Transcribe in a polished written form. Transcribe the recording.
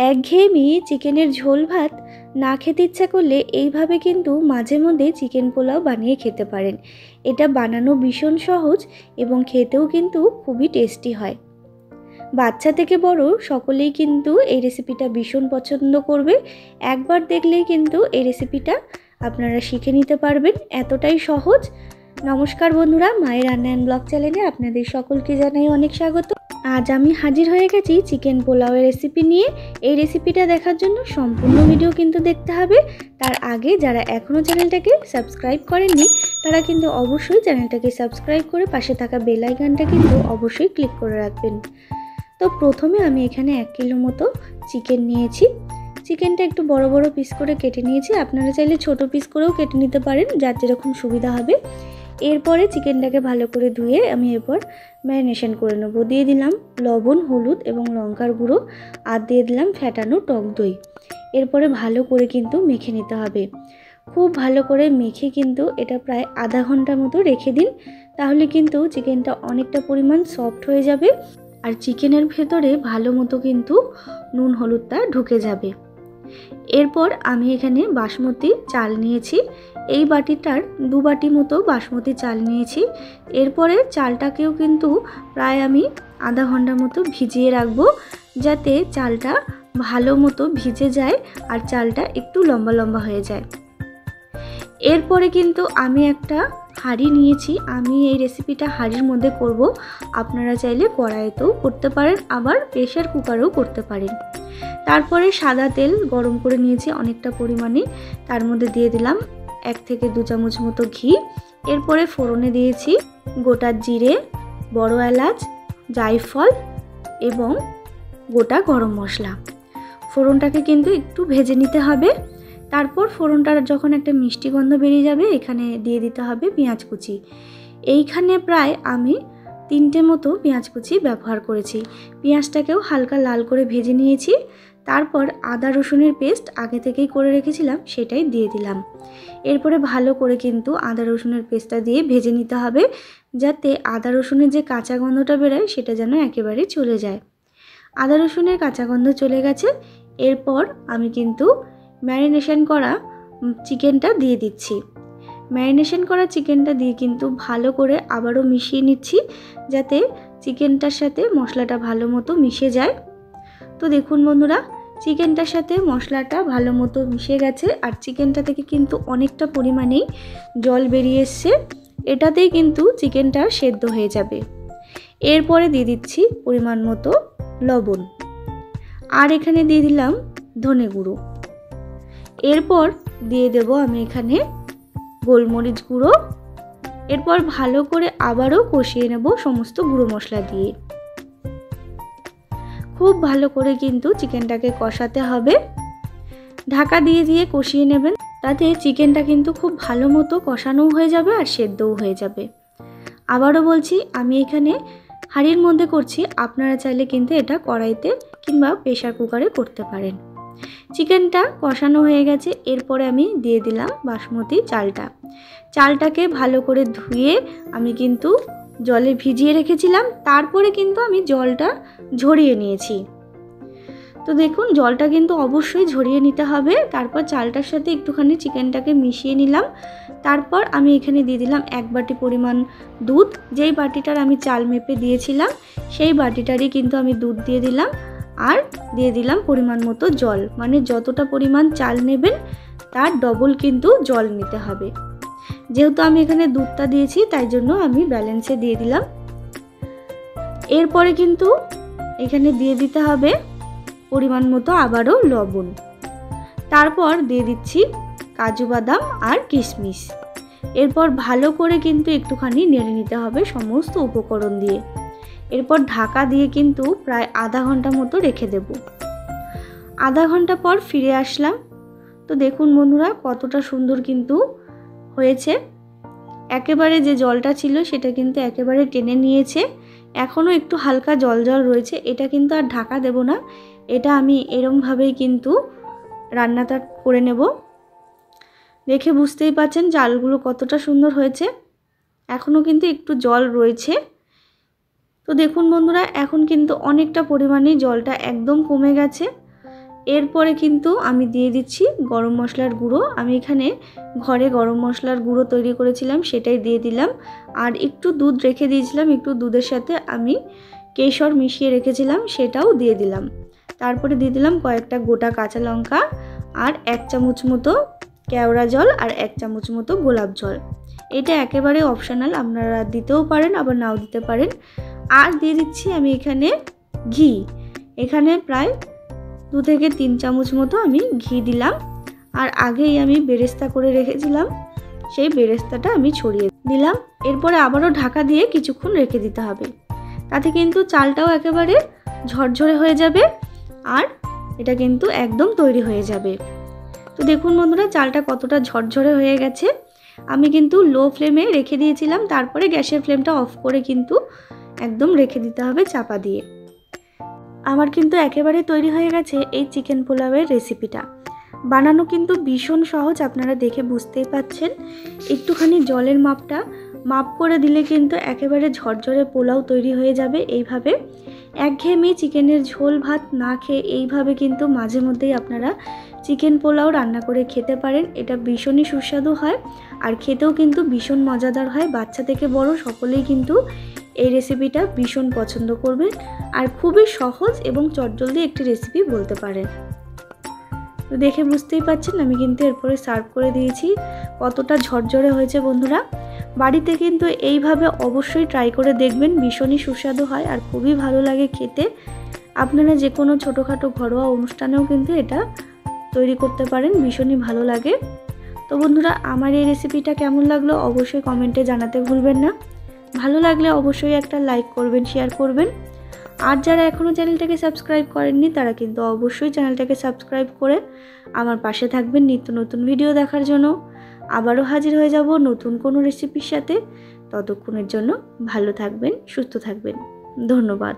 একঘেয়েমি চিকেনের ঝোল ভাত না খেতে ইচ্ছা করলে এইভাবে কিন্তু মাঝে মধ্যে চিকেন পোলাও বানিয়ে খেতে পারেন। এটা বানানো ভীষণ সহজ এবং খেতেও কিন্তু খুবই টেস্টি হয়। বাচ্চা থেকে বড় সকলেই কিন্তু এই রেসিপিটা ভীষণ পছন্দ করবে। একবার দেখলেই কিন্তু এই রেসিপিটা আপনারা শিখে নিতে পারবেন, এতটাই সহজ। নমস্কার বন্ধুরা, মায়ের রান্না অ্যান্ড ব্লগ চ্যানেলে আপনাদের সকলকে জানাই অনেক স্বাগত। আজ আমি হাজির হয়ে গেছি চিকেন পোলাওয়ের রেসিপি নিয়ে। এই রেসিপিটা দেখার জন্য সম্পূর্ণ ভিডিও কিন্তু দেখতে হবে। তার আগে যারা এখনও চ্যানেলটাকে সাবস্ক্রাইব করেননি তারা কিন্তু অবশ্যই চ্যানেলটাকে সাবস্ক্রাইব করে পাশে থাকা বেল আইকনটা কিন্তু অবশ্যই ক্লিক করে রাখবেন। তো প্রথমে আমি এখানে 1 কিলো মতো চিকেন নিয়েছি। চিকেনটা একটু বড় বড় পিস করে কেটে নিয়েছি। আপনারা চাইলে ছোট পিস করেও কেটে নিতে পারেন, যার যেরকম সুবিধা হবে। এরপরে চিকেনটাকে ভালো করে ধুয়ে আমি এরপর ম্যারিনেশন করে নেব। দিয়ে দিলাম লবণ, হলুদ এবং লঙ্কার গুঁড়ো, আর দিয়ে দিলাম ফ্যাটানো টক দই। এরপরে ভালো করে কিন্তু মেখে নিতে হবে। খুব ভালো করে মেখে কিন্তু এটা প্রায় আধা ঘন্টার মতো রেখে দিন, তাহলে কিন্তু চিকেনটা অনেকটা পরিমাণ সফট হয়ে যাবে আর চিকেনের ভেতরে ভালো মতো কিন্তু নুন হলুদটা ঢুকে যাবে। এরপর আমি এখানে বাসমতি চাল নিয়েছি। এই বাটিটার 2 বাটি মতো বাসমতি চাল নিয়েছি। এরপরে চালটাকেও কিন্তু প্রায় আমি আধা ঘন্টার মতো ভিজিয়ে রাখবো, যাতে চালটা ভালো মতো ভিজে যায় আর চালটা একটু লম্বা লম্বা হয়ে যায়। এরপরে কিন্তু আমি একটা হাঁড়ি নিয়েছি। আমি এই রেসিপিটা হাঁড়ির মধ্যে করব। আপনারা চাইলে কড়াইতেও করতে পারেন, আবার প্রেসার কুকারেও করতে পারেন। তারপরে সাদা তেল গরম করে নিয়েছি অনেকটা পরিমাণে, তার মধ্যে দিয়ে দিলাম 1 থেকে 2 চামচ মতো ঘি। এরপরে ফোড়নে দিয়েছি গোটা জিরে, বড় এলাচ, জায়ফল এবং গোটা গরম মশলা। ফোড়নটাকে কিন্তু একটু ভেজে নিতে হবে। তারপর ফোড়নটার যখন একটা মিষ্টি গন্ধ বেরিয়ে যাবে, এখানে দিয়ে দিতে হবে পেঁয়াজ কুচি। এইখানে প্রায় আমি 3টে মতো পেঁয়াজ কুচি ব্যবহার করেছি। পেঁয়াজটাকেও হালকা লাল করে ভেজে নিয়েছি। তারপর আদা রসুনের পেস্ট আগে থেকেই করে রেখেছিলাম, সেটাই দিয়ে দিলাম। এরপরে ভালো করে কিন্তু আদা রসুনের পেস্টটা দিয়ে ভেজে নিতে হবে, যাতে আদা রসুনের যে কাঁচা গন্ধটা বেরোয় সেটা যেন একেবারে চলে যায়। আদা রসুনের কাঁচা গন্ধ চলে গেছে। এরপর আমি কিন্তু ম্যারিনেশন করা চিকেনটা দিয়ে দিচ্ছি। ম্যারিনেশন করা চিকেনটা দিয়ে কিন্তু ভালো করে আবারও মিশিয়ে নিচ্ছি, যাতে চিকেনটার সাথে মশলাটা ভালো মতো মিশে যায়। তো দেখুন বন্ধুরা, চিকেনটার সাথে মশলাটা ভালো মতো মিশে গেছে আর চিকেনটা থেকে কিন্তু অনেকটা পরিমাণেই জল বেরিয়ে এসছে। এটাতেই কিন্তু চিকেনটা সেদ্ধ হয়ে যাবে। এরপরে দিয়ে দিচ্ছি পরিমাণ মতো লবণ, আর এখানে দিয়ে দিলাম ধনে গুঁড়ো। এরপর দিয়ে দেব আমি এখানে গোলমরিচ গুঁড়ো। এরপর ভালো করে আবারও কষিয়ে নেব সমস্ত গুঁড়ো মশলা দিয়ে। খুব ভালো করে কিন্তু চিকেনটাকে কষাতে হবে। ঢাকা দিয়ে দিয়ে কষিয়ে নেবেন, তাতে চিকেনটা কিন্তু খুব ভালো মতো কষানোও হয়ে যাবে আর সেদ্ধও হয়ে যাবে। আবারও বলছি, আমি এখানে হাঁড়ির মধ্যে করছি, আপনারা চাইলে কিন্তু এটা কড়াইতে কিংবা প্রেসার কুকারে করতে পারেন। চিকেনটা কষানো হয়ে গেছে। এরপরে আমি দিয়ে দিলাম বাসমতি চালটা। চালটাকে ভালো করে ধুয়ে আমি কিন্তু জলে ভিজিয়ে রেখেছিলাম, তারপরে কিন্তু আমি জলটা ঝরিয়ে নিয়েছি। তো দেখুন, জলটা কিন্তু অবশ্যই ঝরিয়ে নিতে হবে। তারপর চালটার সাথে একটুখানি চিকেনটাকে মিশিয়ে নিলাম। তারপর আমি এখানে দিয়ে দিলাম 1 বাটি পরিমাণ দুধ। যেই বাটিটার আমি চাল মেপে দিয়েছিলাম সেই বাটিটারই কিন্তু আমি দুধ দিয়ে দিলাম, আর দিয়ে দিলাম পরিমাণ মতো জল। মানে যতটা পরিমাণ চাল নেবেন তার ডবল কিন্তু জল নিতে হবে। যেহেতু আমি এখানে দুধটা দিয়েছি তাই জন্য আমি ব্যালেন্সে দিয়ে দিলাম। এরপরে কিন্তু এখানে দিয়ে দিতে হবে পরিমাণ মতো আবারও লবণ। তারপর দিয়ে দিচ্ছি কাজু বাদাম আর কিশমিশ। এরপর ভালো করে কিন্তু একটুখানি নেড়ে নিতে হবে সমস্ত উপকরণ দিয়ে। এরপর ঢাকা দিয়ে কিন্তু প্রায় আধা ঘন্টা মতো রেখে দেব। আধা ঘন্টা পর ফিরে আসলাম। তো দেখুন বন্ধুরা, কতটা সুন্দর কিন্তু হয়েছে। একেবারে যে জলটা ছিল সেটা কিন্তু একেবারে টেনে নিয়েছে। এখনও একটু হালকা জল জল রয়েছে, এটা কিন্তু আর ঢাকা দেব না। এটা আমি এরমভাবেই কিন্তু রান্নাটা করে নেব। দেখে বুঝতেই পাচ্ছেন চালগুলো কতটা সুন্দর হয়েছে। এখনও কিন্তু একটু জল রয়েছে। তো দেখুন বন্ধুরা, এখন কিন্তু অনেকটা পরিমাণে জলটা একদম কমে গেছে। এরপরে কিন্তু আমি দিয়ে দিচ্ছি গরম মশলার গুঁড়ো। আমি এখানে ঘরে গরম মশলার গুঁড়ো তৈরি করেছিলাম, সেটাই দিয়ে দিলাম। আর একটু দুধ রেখে দিয়েছিলাম, একটু দুধের সাথে আমি কেশর মিশিয়ে রেখেছিলাম, সেটাও দিয়ে দিলাম। তারপরে দিয়ে দিলাম কয়েকটা গোটা কাঁচা লঙ্কা আর 1 চামচ মতো কেওড়া জল আর 1 চামচ মতো গোলাপ জল। এটা একেবারে অপশনাল, আপনারা দিতেও পারেন আবার নাও দিতে পারেন। আর দিয়ে দিচ্ছি আমি এখানে ঘি। এখানে প্রায় 2 থেকে 3 চামচ মতো আমি ঘি দিলাম। আর আগেই আমি বেরেস্তা করে রেখেছিলাম, সেই বেরেস্তাটা আমি ছড়িয়ে দিলাম। এরপরে আবারও ঢাকা দিয়ে কিছুক্ষণ রেখে দিতে হবে। তাতে কিন্তু চালটাও একেবারে ঝরঝরে হয়ে যাবে আর এটা কিন্তু একদম তৈরি হয়ে যাবে। তো দেখুন বন্ধুরা, চালটা কতটা ঝরঝরে হয়ে গেছে। আমি কিন্তু লো ফ্লেমে রেখে দিয়েছিলাম, তারপরে গ্যাসের ফ্লেমটা অফ করে কিন্তু একদম রেখে দিতে হবে চাপা দিয়ে। আমার কিন্তু একেবারে তৈরি হয়ে গেছে এই চিকেন পোলাওয়ের রেসিপিটা। বানানো কিন্তু ভীষণ সহজ, আপনারা দেখে বুঝতেই পাচ্ছেন। একটুখানি জলের মাপ করে দিলে কিন্তু একেবারে ঝরঝরে পোলাও তৈরি হয়ে যাবে। এইভাবে একঘেয়েমি চিকেনের ঝোল ভাত না খেয়ে এইভাবে কিন্তু মাঝে মধ্যেই আপনারা চিকেন পোলাও রান্না করে খেতে পারেন। এটা ভীষণই সুস্বাদু হয় আর খেতেও কিন্তু ভীষণ মজাদার হয়। বাচ্চা থেকে বড় সকলেই কিন্তু এই রেসিপিটা ভীষণ পছন্দ করবেন আর খুবই সহজ এবং চটজলদি একটি রেসিপি বলতে পারেন। তো দেখে বুঝতেই পাচ্ছেন আমি কিন্তু এরপরে সার্ভ করে দিয়েছি। কতটা ঝরঝরে হয়েছে বন্ধুরা। বাড়িতে কিন্তু এইভাবে অবশ্যই ট্রাই করে দেখবেন, ভীষণই সুস্বাদু হয় আর খুবই ভালো লাগে খেতে। আপনারা যে কোনো ছোটোখাটো ঘরোয়া অনুষ্ঠানেও কিন্তু এটা তৈরি করতে পারেন, ভীষণই ভালো লাগে। তো বন্ধুরা, আমার এই রেসিপিটা কেমন লাগলো অবশ্যই কমেন্টে জানাতে ভুলবেন না। ভালো লাগলে অবশ্যই একটা লাইক করবেন, শেয়ার করবেন। আর যারা এখনও চ্যানেলটাকে সাবস্ক্রাইব করেননি তারা কিন্তু অবশ্যই চ্যানেলটাকে সাবস্ক্রাইব করে আমার পাশে থাকবেন নিত্য নতুন ভিডিও দেখার জন্য। আবারও হাজির হয়ে যাব নতুন কোনো রেসিপির সাথে। ততক্ষণের জন্য ভালো থাকবেন, সুস্থ থাকবেন। ধন্যবাদ।